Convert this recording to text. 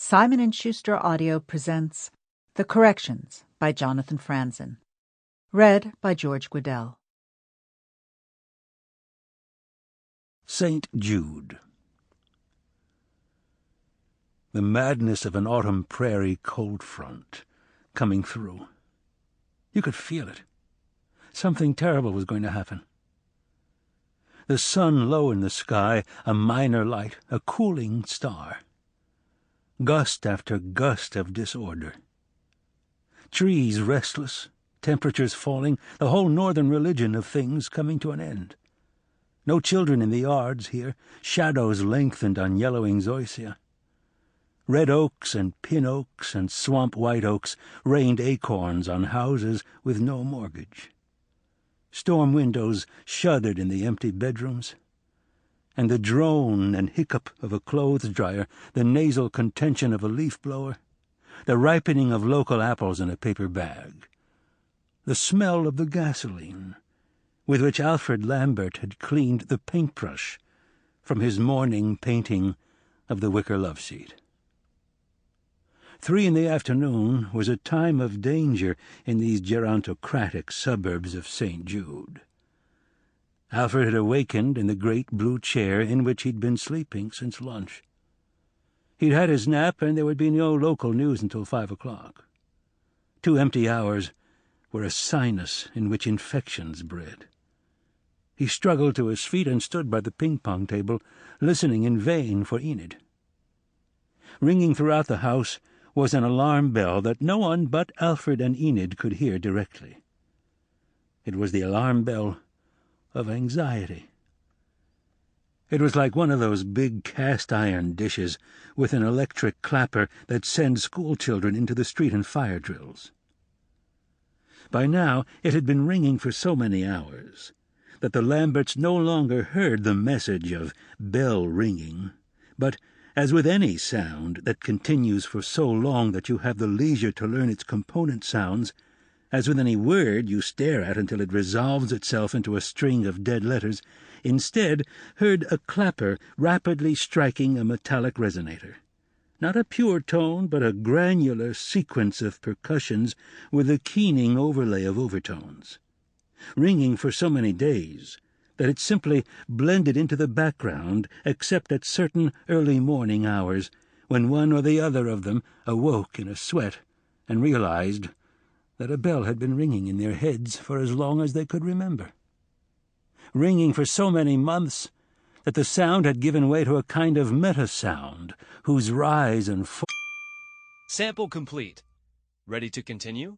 Simon & Schuster Audio presents The Corrections by Jonathan Franzen. Read by George Guidall. St. Jude. The madness of an autumn prairie cold front coming through. You could feel it. Something terrible was going to happen. The sun low in the sky, a minor light, a cooling star. Gust after gust of disorder. Trees restless, temperatures falling, the whole northern religion of things coming to an end. No children in the yards here, shadows lengthened on yellowing zoysia. Red oaks and pin oaks and swamp white oaks rained acorns on houses with no mortgage. Storm windows shuddered in the empty bedrooms, and the drone and hiccup of a clothes dryer, the nasal contention of a leaf blower, the ripening of local apples in a paper bag, the smell of the gasoline with which Alfred Lambert had cleaned the paintbrush from his morning painting of the wicker love-seat. 3 p.m. was a time of danger in these gerontocratic suburbs of St. Jude. Alfred had awakened in the great blue chair in which he'd been sleeping since lunch. He'd had his nap, and there would be no local news until 5 o'clock. 2 empty hours were a sinus in which infections bred. He struggled to his feet and stood by the ping-pong table, listening in vain for Enid. Ringing throughout the house was an alarm bell that no one but Alfred and Enid could hear directly. It was the alarm bell of anxiety. It was like one of those big cast-iron dishes with an electric clapper that sends schoolchildren into the street in fire drills. By now it had been ringing for so many hours that the Lamberts no longer heard the message of bell ringing, but, as with any sound that continues for so long that you have the leisure to learn its component sounds, as with any word you stare at until it resolves itself into a string of dead letters, instead heard a clapper rapidly striking a metallic resonator. Not a pure tone, but a granular sequence of percussions with a keening overlay of overtones. Ringing for so many days that it simply blended into the background except at certain early morning hours, when one or the other of them awoke in a sweat and realized that a bell had been ringing in their heads for as long as they could remember. Ringing for so many months that the sound had given way to a kind of meta-sound whose rise and fall... Sample complete. Ready to continue?